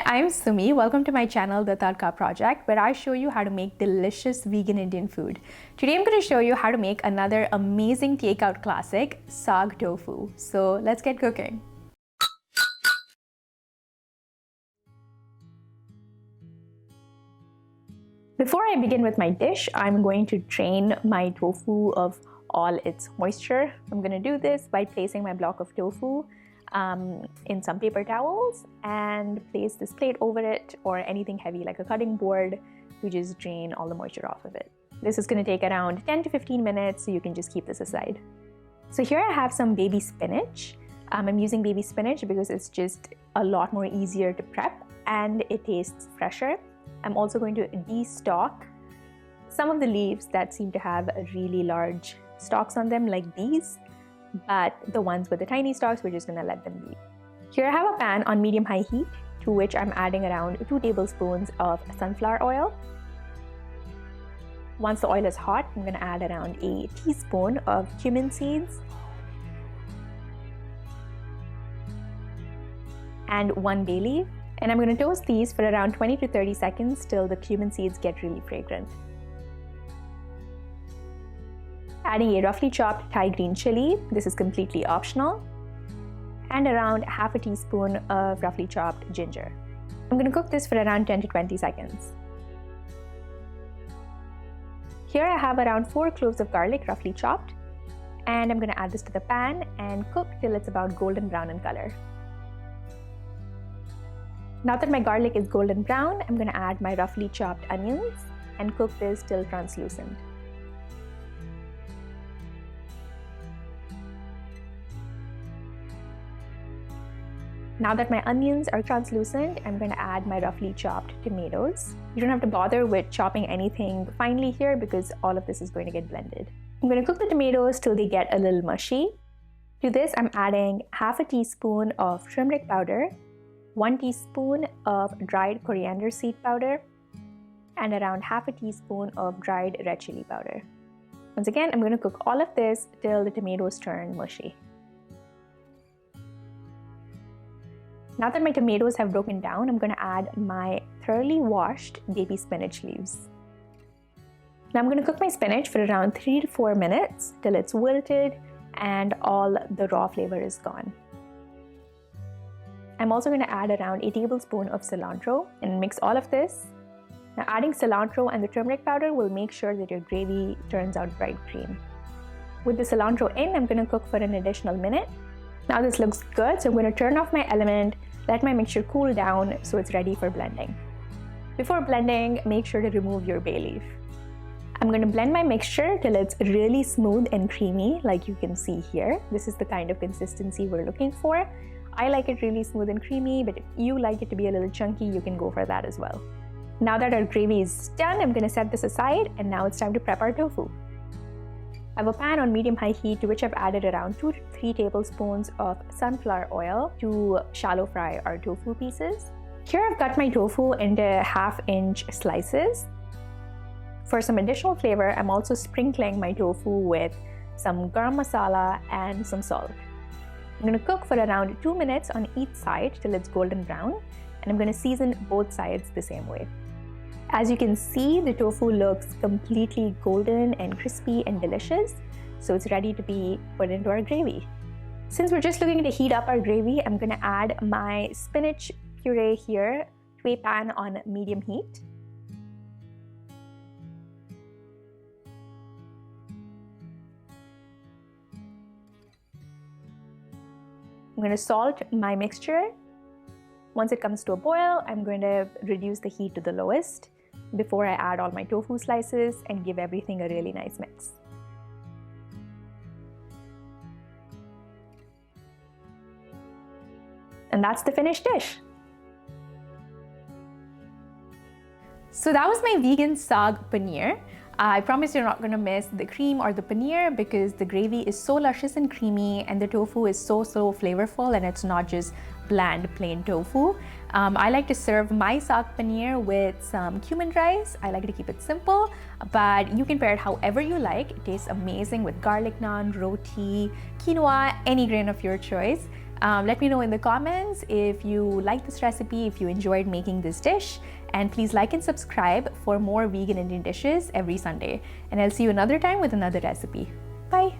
I'm Sumi. Welcome to my channel, The Tadka Project, where I show you how to make delicious vegan Indian food. Today I'm going to show you how to make another amazing takeout classic, Saag Tofu. So let's get cooking. Before I begin with my dish, I'm going to drain my tofu of all its moisture. I'm going to do this by placing my block of tofu in some paper towels and place this plate over it or anything heavy like a cutting board to just drain all the moisture off of it. This is going to take around 10 to 15 minutes, so you can just keep this aside. So here I have some baby spinach. I'm using baby spinach because it's just a lot more easier to prep and it tastes fresher. I'm also going to de-stalk some of the leaves that seem to have really large stalks on them, like these, but the ones with the tiny stalks, we're just going to let them be. Here I have a pan on medium-high heat to which I'm adding around 2 tablespoons of sunflower oil. Once the oil is hot, I'm going to add around a teaspoon of cumin seeds and 1 bay leaf. And I'm going to toast these for around 20 to 30 seconds till the cumin seeds get really fragrant. Adding a roughly chopped Thai green chili, this is completely optional, and around half a teaspoon of roughly chopped ginger. I'm going to cook this for around 10 to 20 seconds. Here I have around 4 cloves of garlic roughly chopped, and I'm going to add this to the pan and cook till it's about golden brown in color. Now that my garlic is golden brown, I'm going to add my roughly chopped onions and cook this till translucent. Now that my onions are translucent, I'm going to add my roughly chopped tomatoes. You don't have to bother with chopping anything finely here because all of this is going to get blended. I'm going to cook the tomatoes till they get a little mushy. To this, I'm adding half a teaspoon of turmeric powder, 1 teaspoon of dried coriander seed powder, and around half a teaspoon of dried red chili powder. Once again, I'm going to cook all of this till the tomatoes turn mushy. Now that my tomatoes have broken down, I'm going to add my thoroughly washed baby spinach leaves. Now I'm going to cook my spinach for around 3 to 4 minutes till it's wilted and all the raw flavor is gone. I'm also going to add around a tablespoon of cilantro and mix all of this. Now adding cilantro and the turmeric powder will make sure that your gravy turns out bright green. With the cilantro in, I'm going to cook for an additional minute. Now this looks good, so I'm going to turn off my element, let my mixture cool down so it's ready for blending. Before blending, make sure to remove your bay leaf. I'm going to blend my mixture till it's really smooth and creamy, like you can see here. This is the kind of consistency we're looking for. I like it really smooth and creamy, but if you like it to be a little chunky, you can go for that as well. Now that our gravy is done, I'm going to set this aside, and now it's time to prep our tofu. I have a pan on medium-high heat to which I've added around 2 to 3 tablespoons of sunflower oil to shallow fry our tofu pieces. Here I've cut my tofu into 1/2-inch slices. For some additional flavor, I'm also sprinkling my tofu with some garam masala and some salt. I'm going to cook for around 2 minutes on each side till it's golden brown, and I'm going to season both sides the same way. As you can see, the tofu looks completely golden and crispy and delicious, so it's ready to be put into our gravy. Since we're just looking to heat up our gravy, I'm going to add my spinach puree here to a pan on medium heat. I'm going to salt my mixture. Once it comes to a boil, I'm going to reduce the heat to the lowest before I add all my tofu slices and give everything a really nice mix. And that's the finished dish. So that was my vegan saag paneer. I promise you're not going to miss the cream or the paneer because the gravy is so luscious and creamy and the tofu is so flavorful, and it's not just bland plain tofu. I like to serve my saag paneer with some cumin rice. I like to keep it simple, but you can pair it however you like. It tastes amazing with garlic naan, roti, quinoa, any grain of your choice. Let me know in the comments if you like this recipe, if you enjoyed making this dish, and please like and subscribe for more vegan Indian dishes every Sunday. And I'll see you another time with another recipe. Bye!